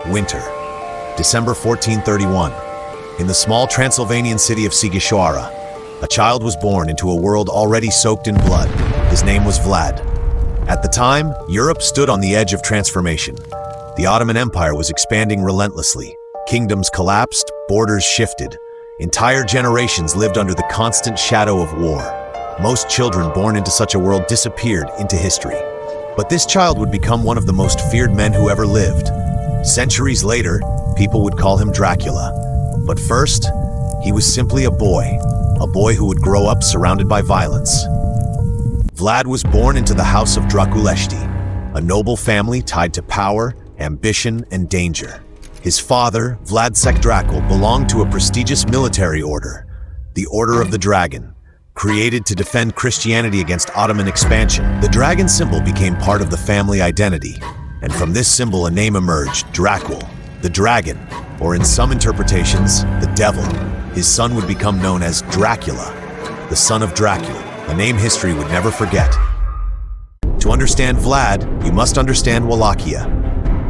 Winter, December 1431. In the small Transylvanian city of Sighișoara, a child was born into a world already soaked in blood. His name was Vlad. At the time, Europe stood on the edge of transformation. The Ottoman Empire was expanding relentlessly. Kingdoms collapsed, borders shifted. Entire generations lived under the constant shadow of war. Most children born into such a world disappeared into history. But this child would become one of the most feared men who ever lived. Centuries later, people would call him Dracula. But first, he was simply a boy who would grow up surrounded by violence. Vlad was born into the house of Draculaști, a noble family tied to power, ambition, and danger. His father, Vlad II Dracula, belonged to a prestigious military order, the Order of the Dragon. Created to defend Christianity against Ottoman expansion, the dragon symbol became part of the family identity. And from this symbol a name emerged, Dracul, the dragon, or in some interpretations, the devil. His son would become known as Dracula, the son of Dracula, a name history would never forget. To understand Vlad, you must understand Wallachia.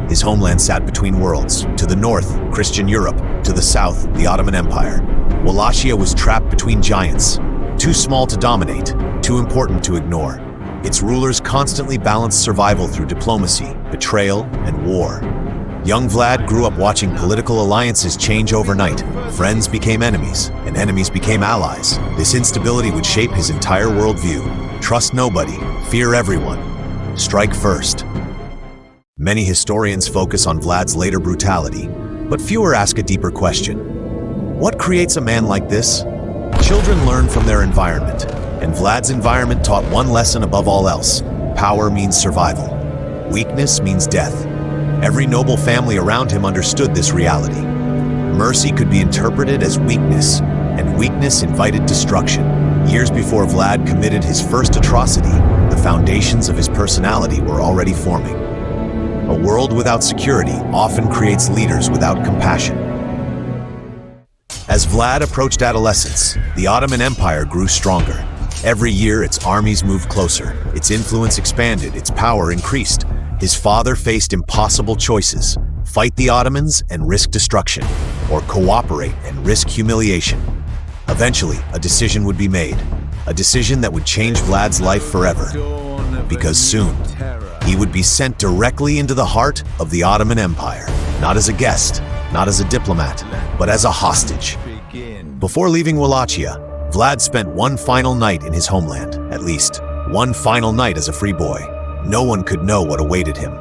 His homeland sat between worlds. To the north, Christian Europe. To the south, the Ottoman Empire. Wallachia was trapped between giants. Too small to dominate, too important to ignore. Its rulers constantly balanced survival through diplomacy, betrayal, and war. Young Vlad grew up watching political alliances change overnight. Friends became enemies, and enemies became allies. This instability would shape his entire worldview. Trust nobody, fear everyone, strike first. Many historians focus on Vlad's later brutality, but fewer ask a deeper question. What creates a man like this? Children learn from their environment, and Vlad's environment taught one lesson above all else. Power means survival. Weakness means death. Every noble family around him understood this reality. Mercy could be interpreted as weakness, and weakness invited destruction. Years before Vlad committed his first atrocity, the foundations of his personality were already forming. A world without security often creates leaders without compassion. As Vlad approached adolescence, the Ottoman Empire grew stronger. Every year, its armies moved closer, its influence expanded, its power increased. His father faced impossible choices: fight the Ottomans and risk destruction, or cooperate and risk humiliation. Eventually, a decision would be made, a decision that would change Vlad's life forever. Because soon, he would be sent directly into the heart of the Ottoman Empire, not as a guest, not as a diplomat, but as a hostage. Before leaving Wallachia, Vlad spent one final night in his homeland, at least one final night as a free boy. No one could know what awaited him.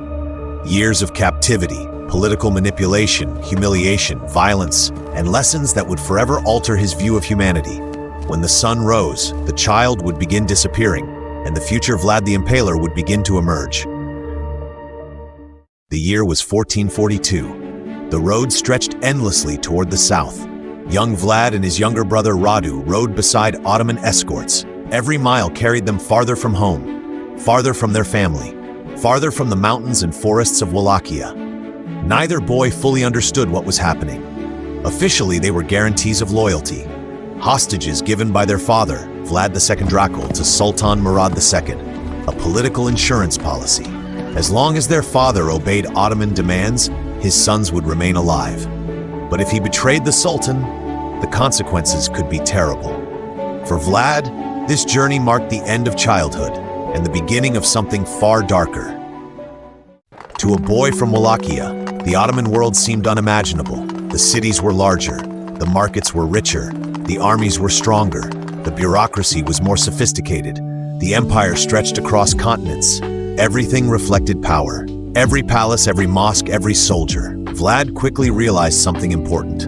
Years of captivity, political manipulation, humiliation, violence, and lessons that would forever alter his view of humanity. When the sun rose, the child would begin disappearing, and the future Vlad the Impaler would begin to emerge. The year was 1442. The road stretched endlessly toward the south. Young Vlad and his younger brother Radu rode beside Ottoman escorts. Every mile carried them farther from home, farther from their family, farther from the mountains and forests of Wallachia. Neither boy fully understood what was happening. Officially, they were guarantees of loyalty, hostages given by their father, Vlad II Dracula, to Sultan Murad II, a political insurance policy. As long as their father obeyed Ottoman demands, his sons would remain alive. But if he betrayed the Sultan, the consequences could be terrible. For Vlad, this journey marked the end of childhood and the beginning of something far darker. To a boy from Wallachia, the Ottoman world seemed unimaginable. The cities were larger, the markets were richer, the armies were stronger, the bureaucracy was more sophisticated, the empire stretched across continents. Everything reflected power. Every palace, every mosque, every soldier. Vlad quickly realized something important.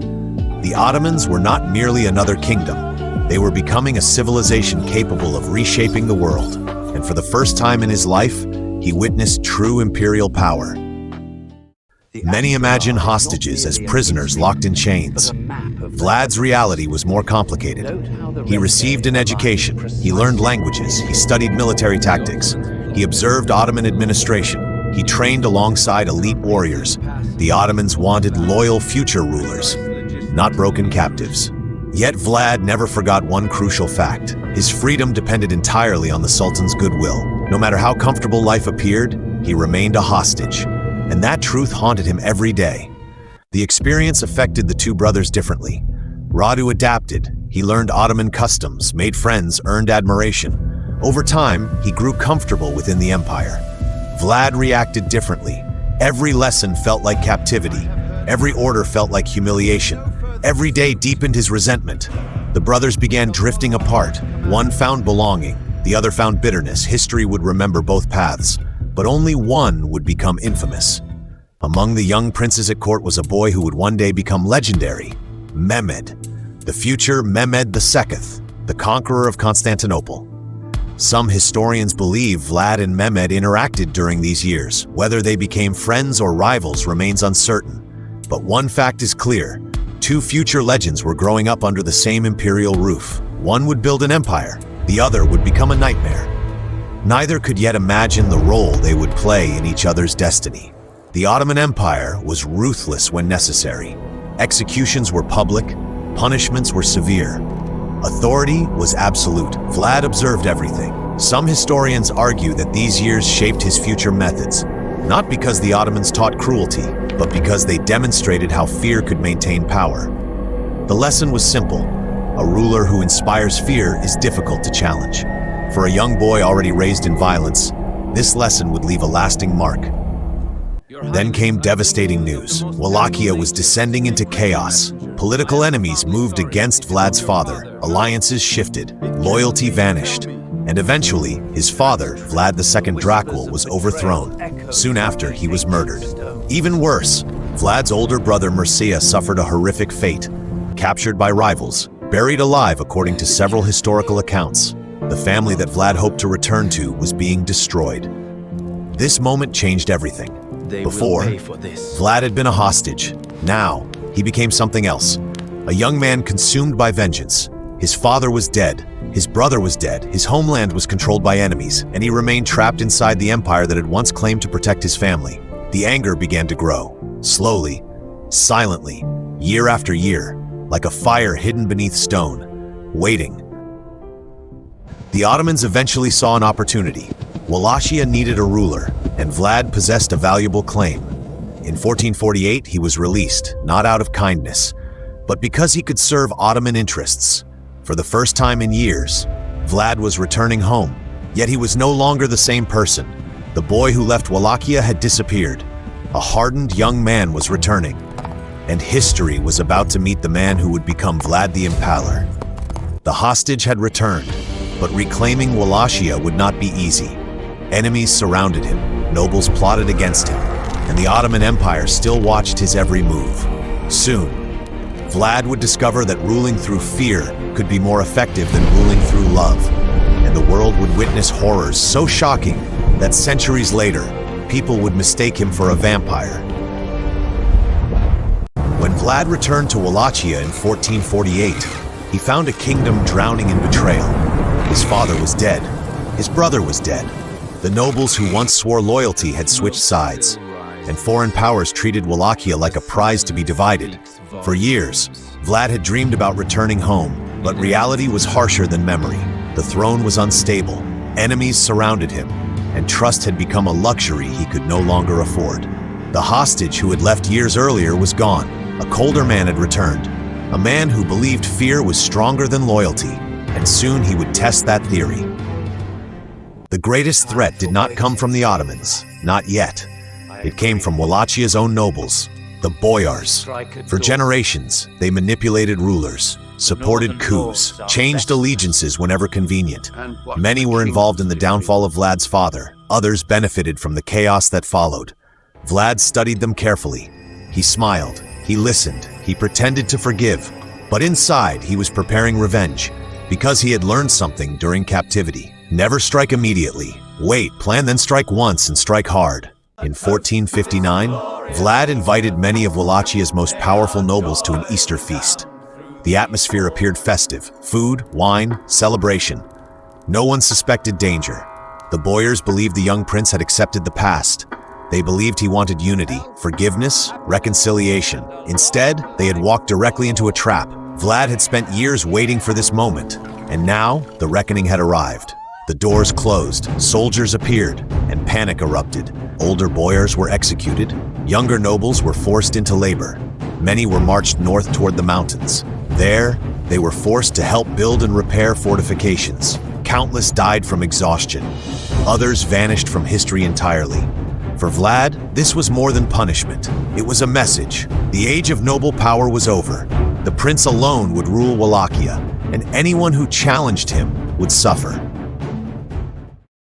The Ottomans were not merely another kingdom. They were becoming a civilization capable of reshaping the world. And for the first time in his life, he witnessed true imperial power. Many imagine hostages as prisoners locked in chains. Vlad's reality was more complicated. He received an education, he learned languages, he studied military tactics, he observed Ottoman administration, he trained alongside elite warriors. The Ottomans wanted loyal future rulers, not broken captives. Yet Vlad never forgot one crucial fact. His freedom depended entirely on the Sultan's goodwill. No matter how comfortable life appeared, he remained a hostage. And that truth haunted him every day. The experience affected the two brothers differently. Radu adapted. He learned Ottoman customs, made friends, earned admiration. Over time, he grew comfortable within the empire. Vlad reacted differently. Every lesson felt like captivity. Every order felt like humiliation. Every day deepened his resentment. The brothers began drifting apart. One found belonging, the other found bitterness. History would remember both paths, but only one would become infamous. Among the young princes at court was a boy who would one day become legendary, Mehmed, the future Mehmed II, the conqueror of Constantinople. Some historians believe Vlad and Mehmed interacted during these years. Whether they became friends or rivals remains uncertain. But one fact is clear: two future legends were growing up under the same imperial roof. One would build an empire, the other would become a nightmare. Neither could yet imagine the role they would play in each other's destiny. The Ottoman Empire was ruthless when necessary. Executions were public, punishments were severe. Authority was absolute. Vlad observed everything. Some historians argue that these years shaped his future methods, not because the Ottomans taught cruelty, but because they demonstrated how fear could maintain power. The lesson was simple: a ruler who inspires fear is difficult to challenge. For a young boy already raised in violence, this lesson would leave a lasting mark. Then came devastating news. Wallachia was descending into chaos. Political enemies moved against Vlad's father. Alliances shifted. Loyalty vanished. And eventually, his father, Vlad II Dracula, was overthrown. Soon after, he was murdered. Even worse, Vlad's older brother Mircea suffered a horrific fate. Captured by rivals, buried alive according to several historical accounts. The family that Vlad hoped to return to was being destroyed. This moment changed everything. Before, Vlad had been a hostage. Now, he became something else. A young man consumed by vengeance. His father was dead. His brother was dead. His homeland was controlled by enemies, and he remained trapped inside the empire that had once claimed to protect his family. The anger began to grow, slowly, silently, year after year, like a fire hidden beneath stone, waiting. The Ottomans eventually saw an opportunity. Wallachia needed a ruler, and Vlad possessed a valuable claim. In 1448, he was released, not out of kindness, but because he could serve Ottoman interests. For the first time in years, Vlad was returning home, yet he was no longer the same person. The boy who left Wallachia had disappeared. A hardened young man was returning, and history was about to meet the man who would become Vlad the Impaler. The hostage had returned, but reclaiming Wallachia would not be easy. Enemies surrounded him, nobles plotted against him, and the Ottoman Empire still watched his every move. Soon, Vlad would discover that ruling through fear could be more effective than ruling through love, and the world would witness horrors so shocking that centuries later, people would mistake him for a vampire. When Vlad returned to Wallachia in 1448, he found a kingdom drowning in betrayal. His father was dead. His brother was dead. The nobles who once swore loyalty had switched sides, and foreign powers treated Wallachia like a prize to be divided. For years, Vlad had dreamed about returning home, but reality was harsher than memory. The throne was unstable, enemies surrounded him, and trust had become a luxury he could no longer afford. The hostage who had left years earlier was gone. A colder man had returned, a man who believed fear was stronger than loyalty, and soon he would test that theory. The greatest threat did not come from the Ottomans, not yet. It came from Wallachia's own nobles, the boyars. For generations, they manipulated rulers, supported coups, changed allegiances whenever convenient. Many were involved in the downfall of Vlad's father. Others benefited from the chaos that followed. Vlad studied them carefully. He smiled, he listened, he pretended to forgive. But inside, he was preparing revenge, because he had learned something during captivity. Never strike immediately. Wait, plan, then strike once and strike hard. In 1459, Vlad invited many of Wallachia's most powerful nobles to an Easter feast. The atmosphere appeared festive: food, wine, celebration. No one suspected danger. The boyars believed the young prince had accepted the past. They believed he wanted unity, forgiveness, reconciliation. Instead, they had walked directly into a trap. Vlad had spent years waiting for this moment, and now the reckoning had arrived. The doors closed, soldiers appeared, and panic erupted. Older boyars were executed, younger nobles were forced into labor. Many were marched north toward the mountains. There, they were forced to help build and repair fortifications. Countless died from exhaustion. Others vanished from history entirely. For Vlad, this was more than punishment. It was a message. The age of noble power was over. The prince alone would rule Wallachia, and anyone who challenged him would suffer.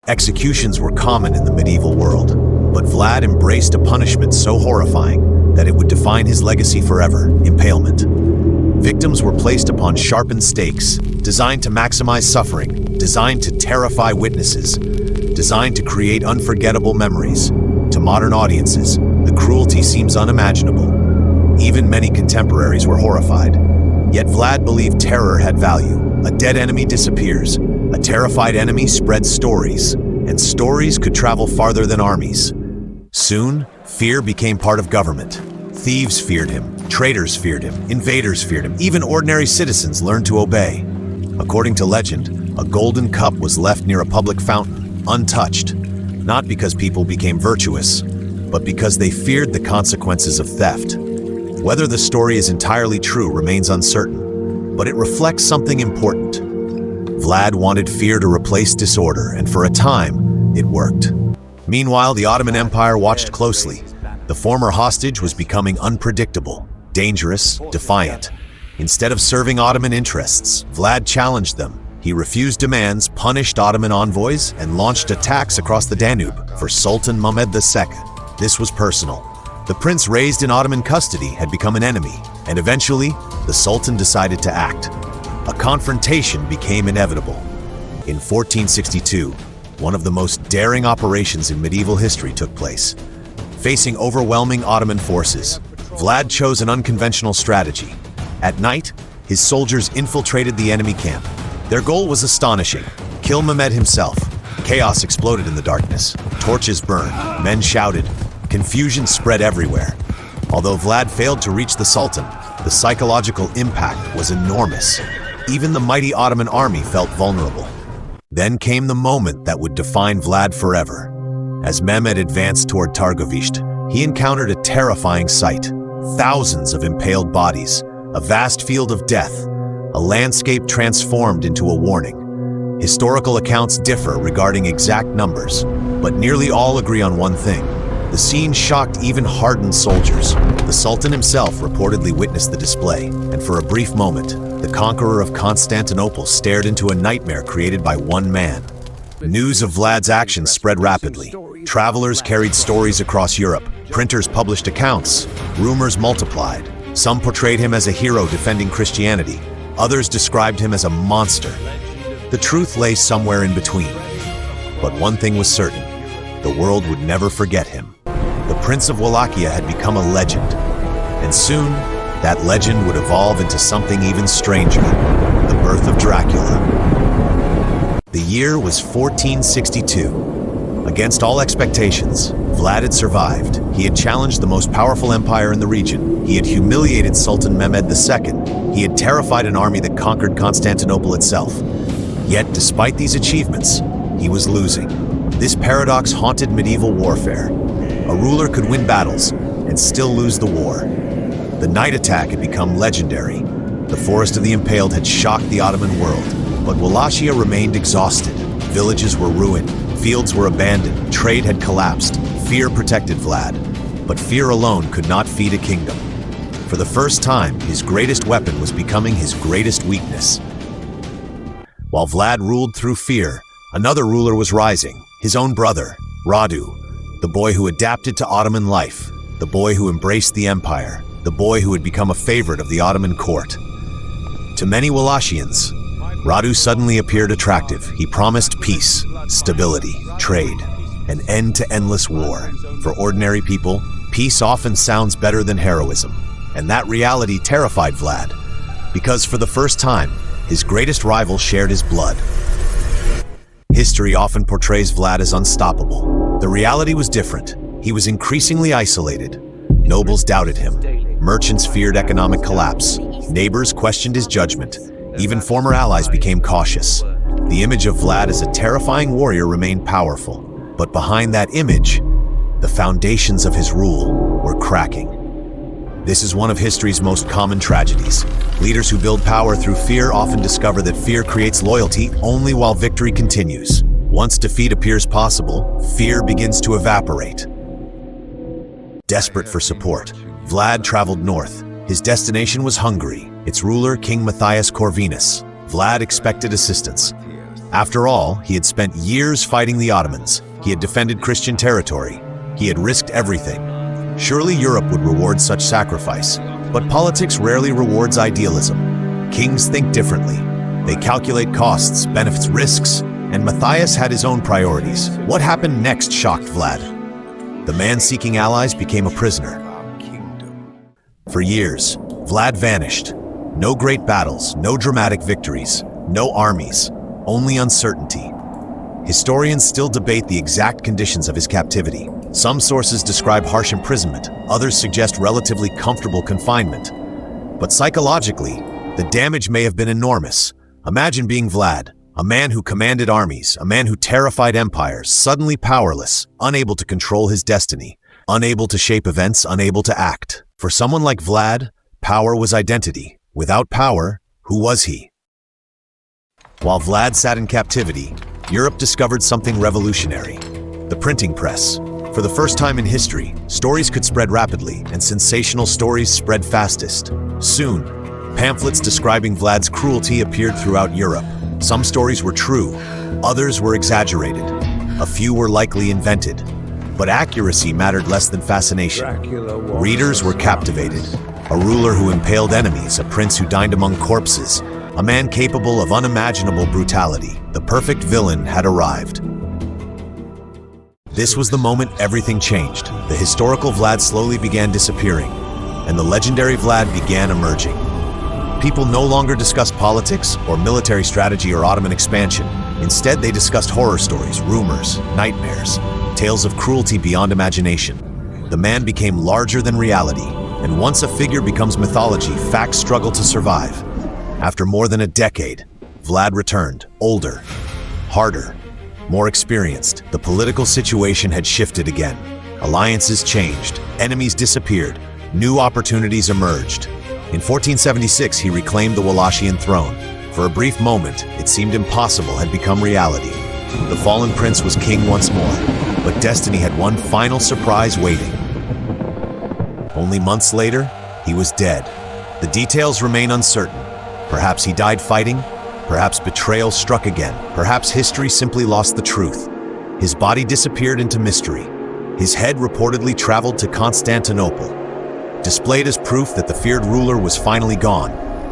Executions were common in the medieval world, but Vlad embraced a punishment so horrifying that it would define his legacy forever: impalement. Victims were placed upon sharpened stakes, designed to maximize suffering, designed to terrify witnesses, designed to create unforgettable memories. To modern audiences, the cruelty seems unimaginable. Even many contemporaries were horrified. Yet Vlad believed terror had value. A dead enemy disappears. A terrified enemy spreads stories, and stories could travel farther than armies. Soon, fear became part of government. Thieves feared him, traitors feared him, invaders feared him, even ordinary citizens learned to obey. According to legend, a golden cup was left near a public fountain, untouched, not because people became virtuous, but because they feared the consequences of theft. Whether the story is entirely true remains uncertain, but it reflects something important. Vlad wanted fear to replace disorder, and for a time, it worked. Meanwhile, the Ottoman Empire watched closely. The former hostage was becoming unpredictable, dangerous, defiant. Instead of serving Ottoman interests, Vlad challenged them. He refused demands, punished Ottoman envoys, and launched attacks across the Danube for Sultan Mehmed II. This was personal. The prince raised in Ottoman custody had become an enemy, and eventually, the Sultan decided to act. A confrontation became inevitable. In 1462, one of the most daring operations in medieval history took place. Facing overwhelming Ottoman forces, Vlad chose an unconventional strategy. At night, his soldiers infiltrated the enemy camp. Their goal was astonishing: kill Mehmed himself. Chaos exploded in the darkness. Torches burned, men shouted. Confusion spread everywhere. Although Vlad failed to reach the Sultan, the psychological impact was enormous. Even the mighty Ottoman army felt vulnerable. Then came the moment that would define Vlad forever. As Mehmed advanced toward Targovishte, he encountered a terrifying sight. Thousands of impaled bodies, a vast field of death, a landscape transformed into a warning. Historical accounts differ regarding exact numbers, but nearly all agree on one thing. The scene shocked even hardened soldiers. The Sultan himself reportedly witnessed the display, and for a brief moment, the conqueror of Constantinople stared into a nightmare created by one man. News of Vlad's actions spread rapidly. Travelers carried stories across Europe. Printers published accounts. Rumors multiplied. Some portrayed him as a hero defending Christianity. Others described him as a monster. The truth lay somewhere in between. But one thing was certain: the world would never forget him. The Prince of Wallachia had become a legend, and soon, that legend would evolve into something even stranger: the birth of Dracula. The year was 1462. Against all expectations, Vlad had survived. He had challenged the most powerful empire in the region. He had humiliated Sultan Mehmed II. He had terrified an army that conquered Constantinople itself. Yet, despite these achievements, he was losing. This paradox haunted medieval warfare. A ruler could win battles and still lose the war. The night attack had become legendary. The Forest of the Impaled had shocked the Ottoman world, but Wallachia remained exhausted. Villages were ruined, fields were abandoned, trade had collapsed. Fear protected Vlad, but fear alone could not feed a kingdom. For the first time, his greatest weapon was becoming his greatest weakness. While Vlad ruled through fear, another ruler was rising, his own brother, Radu, the boy who adapted to Ottoman life, the boy who embraced the empire, the boy who had become a favorite of the Ottoman court. To many Wallachians, Radu suddenly appeared attractive. He promised peace, stability, trade, an end to endless war. For ordinary people, peace often sounds better than heroism, and that reality terrified Vlad, because for the first time, his greatest rival shared his blood. History often portrays Vlad as unstoppable. The reality was different. He was increasingly isolated. Nobles doubted him. Merchants feared economic collapse. Neighbors questioned his judgment. Even former allies became cautious. The image of Vlad as a terrifying warrior remained powerful. But behind that image, the foundations of his rule were cracking. This is one of history's most common tragedies. Leaders who build power through fear often discover that fear creates loyalty only while victory continues. Once defeat appears possible, fear begins to evaporate. Desperate for support, Vlad traveled north. His destination was Hungary, its ruler King Matthias Corvinus. Vlad expected assistance. After all, he had spent years fighting the Ottomans. He had defended Christian territory. He had risked everything. Surely Europe would reward such sacrifice. But politics rarely rewards idealism. Kings think differently. They calculate costs, benefits, risks, and Matthias had his own priorities. What happened next shocked Vlad. The man seeking allies became a prisoner. For years, Vlad vanished. No great battles, no dramatic victories, no armies, only uncertainty. Historians still debate the exact conditions of his captivity. Some sources describe harsh imprisonment, others suggest relatively comfortable confinement. But psychologically, the damage may have been enormous. Imagine being Vlad, a man who commanded armies, a man who terrified empires, suddenly powerless, unable to control his destiny, unable to shape events, unable to act. For someone like Vlad, power was identity. Without power, who was he? While Vlad sat in captivity, Europe discovered something revolutionary: the printing press. For the first time in history, stories could spread rapidly, and sensational stories spread fastest. Soon, pamphlets describing Vlad's cruelty appeared throughout Europe. Some stories were true, others were exaggerated. A few were likely invented. But accuracy mattered less than fascination. Readers were captivated. A ruler who impaled enemies, a prince who dined among corpses, a man capable of unimaginable brutality. The perfect villain had arrived. This was the moment everything changed. The historical Vlad slowly began disappearing, and the legendary Vlad began emerging. People no longer discussed politics or military strategy or Ottoman expansion. Instead, they discussed horror stories, rumors, nightmares, tales of cruelty beyond imagination. The man became larger than reality, and once a figure becomes mythology, facts struggle to survive. After more than a decade, Vlad returned, older, harder, more experienced. The political situation had shifted again. Alliances changed, enemies disappeared, new opportunities emerged. In 1476, he reclaimed the Wallachian throne. For a brief moment, it seemed impossible had become reality. The fallen prince was king once more, but destiny had one final surprise waiting. Only months later, he was dead. The details remain uncertain. Perhaps he died fighting, perhaps betrayal struck again, perhaps history simply lost the truth. His body disappeared into mystery. His head reportedly traveled to Constantinople, displayed as proof that the feared ruler was finally gone.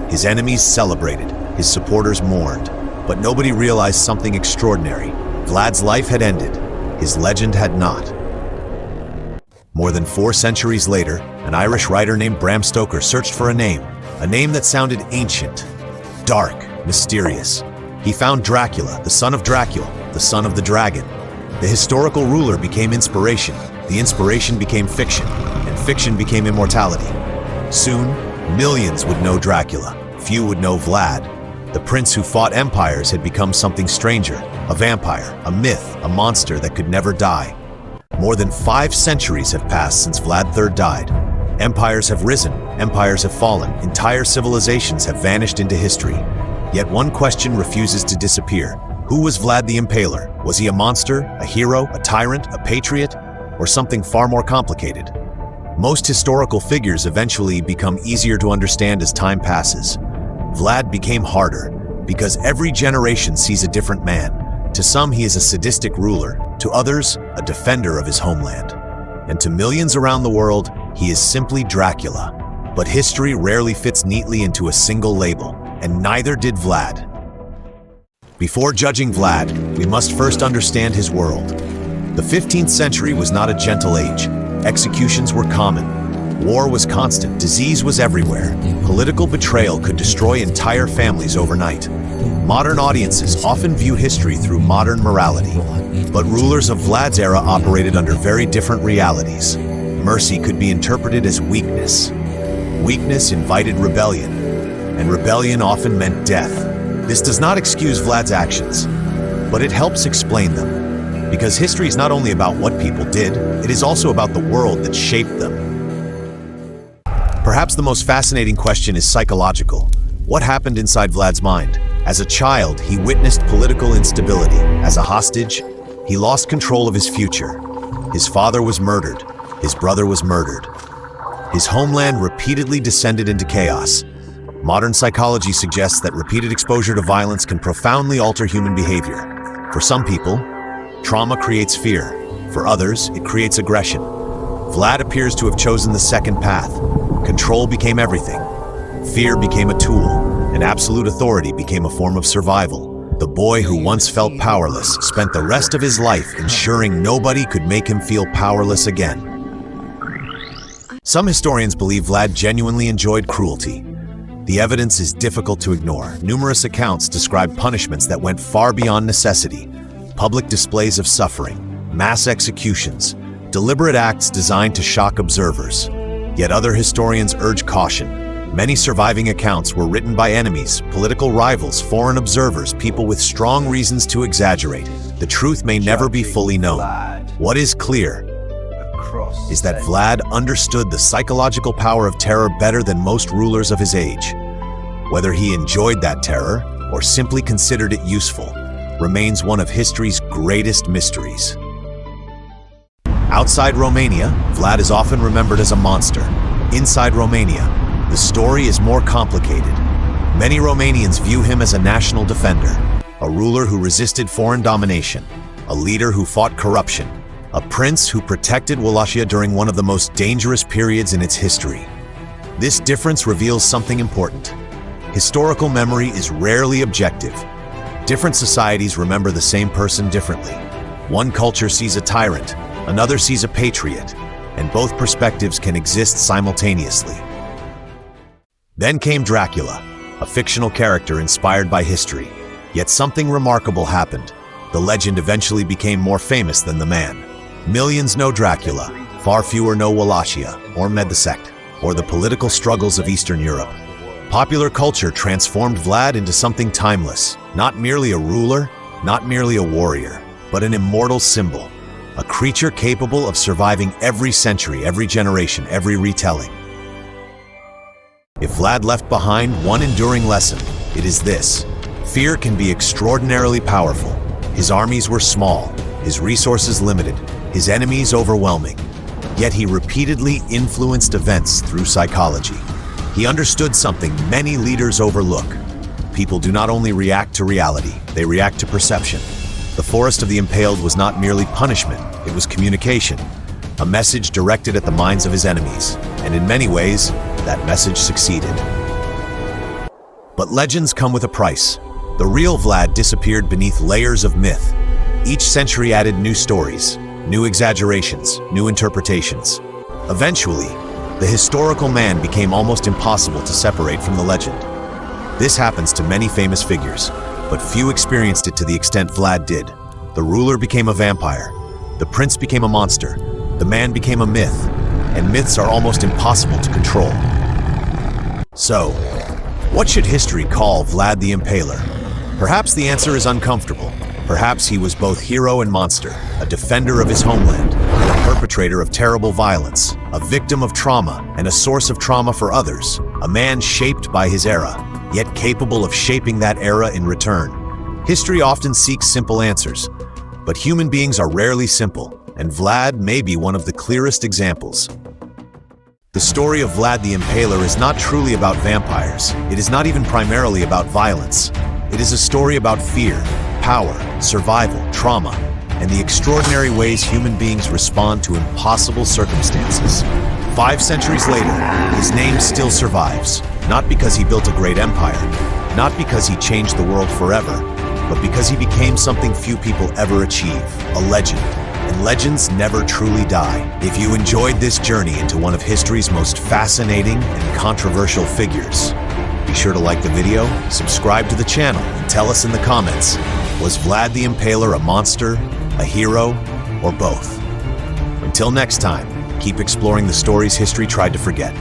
His enemies celebrated, his supporters mourned, but nobody realized something extraordinary. Vlad's life had ended, his legend had not. More than 4 centuries later, an Irish writer named Bram Stoker searched for a name that sounded ancient, dark, mysterious. He found Dracula, the son of Dracula, the son of the dragon. The historical ruler became inspiration, the inspiration became fiction, and fiction became immortality. Soon, millions would know Dracula, few would know Vlad. The prince who fought empires had become something stranger, a vampire, a myth, a monster that could never die. More than 5 centuries have passed since Vlad III died. Empires have risen, empires have fallen, entire civilizations have vanished into history. Yet one question refuses to disappear. Who was Vlad the Impaler? Was he a monster, a hero, a tyrant, a patriot, or something far more complicated? Most historical figures eventually become easier to understand as time passes. Vlad became harder because every generation sees a different man. To some, he is a sadistic ruler. To others, a defender of his homeland. And to millions around the world, he is simply Dracula. But history rarely fits neatly into a single label, and neither did Vlad. Before judging Vlad, we must first understand his world. The 15th century was not a gentle age. Executions were common. War was constant. Disease was everywhere. Political betrayal could destroy entire families overnight. Modern audiences often view history through modern morality. But rulers of Vlad's era operated under very different realities. Mercy could be interpreted as weakness. Weakness invited rebellion, and rebellion often meant death. This does not excuse Vlad's actions, but it helps explain them. Because history is not only about what people did, it is also about the world that shaped them. Perhaps the most fascinating question is psychological. What happened inside Vlad's mind? As a child, he witnessed political instability. As a hostage, he lost control of his future. His father was murdered. His brother was murdered. His homeland repeatedly descended into chaos. Modern psychology suggests that repeated exposure to violence can profoundly alter human behavior. For some people, trauma creates fear. For others, it creates aggression. Vlad appears to have chosen the second path. Control became everything. Fear became a tool, and absolute authority became a form of survival. The boy who once felt powerless spent the rest of his life ensuring nobody could make him feel powerless again. Some historians believe Vlad genuinely enjoyed cruelty. The evidence is difficult to ignore. Numerous accounts describe punishments that went far beyond necessity. Public displays of suffering, mass executions, deliberate acts designed to shock observers. Yet other historians urge caution. Many surviving accounts were written by enemies, political rivals, foreign observers, people with strong reasons to exaggerate. The truth may never be fully known. What is clear is that Vlad understood the psychological power of terror better than most rulers of his age. Whether he enjoyed that terror or simply considered it useful remains one of history's greatest mysteries. Outside Romania, Vlad is often remembered as a monster. Inside Romania, the story is more complicated. Many Romanians view him as a national defender, a ruler who resisted foreign domination, a leader who fought corruption, a prince who protected Wallachia during one of the most dangerous periods in its history. This difference reveals something important. Historical memory is rarely objective. Different societies remember the same person differently. One culture sees a tyrant, another sees a patriot, and both perspectives can exist simultaneously. Then came Dracula, a fictional character inspired by history. Yet something remarkable happened. The legend eventually became more famous than the man. Millions know Dracula, far fewer know Wallachia, or Medisect, or the political struggles of Eastern Europe. Popular culture transformed Vlad into something timeless, not merely a ruler, not merely a warrior, but an immortal symbol, a creature capable of surviving every century, every generation, every retelling. If Vlad left behind one enduring lesson, it is this: fear can be extraordinarily powerful. His armies were small, his resources limited, his enemies overwhelming. Yet he repeatedly influenced events through psychology. He understood something many leaders overlook. People do not only react to reality, they react to perception. The forest of the Impaled was not merely punishment, it was communication, a message directed at the minds of his enemies, and in many ways, that message succeeded. But legends come with a price. The real Vlad disappeared beneath layers of myth. Each century added new stories, new exaggerations, new interpretations. Eventually, the historical man became almost impossible to separate from the legend. This happens to many famous figures, but few experienced it to the extent Vlad did. The ruler became a vampire, the prince became a monster, the man became a myth, and myths are almost impossible to control. So, what should history call Vlad the Impaler? Perhaps the answer is uncomfortable. Perhaps he was both hero and monster, a defender of his homeland, and a perpetrator of terrible violence, a victim of trauma and a source of trauma for others, a man shaped by his era, yet capable of shaping that era in return. History often seeks simple answers, but human beings are rarely simple, and Vlad may be one of the clearest examples. The story of Vlad the Impaler is not truly about vampires. It is not even primarily about violence. It is a story about fear, power, survival, trauma, and the extraordinary ways human beings respond to impossible circumstances. 5 centuries later, his name still survives, not because he built a great empire, not because he changed the world forever, but because he became something few people ever achieve, a legend. And legends never truly die. If you enjoyed this journey into one of history's most fascinating and controversial figures, be sure to like the video, subscribe to the channel, and tell us in the comments, was Vlad the Impaler a monster, a hero, or both? Until next time, keep exploring the stories history tried to forget.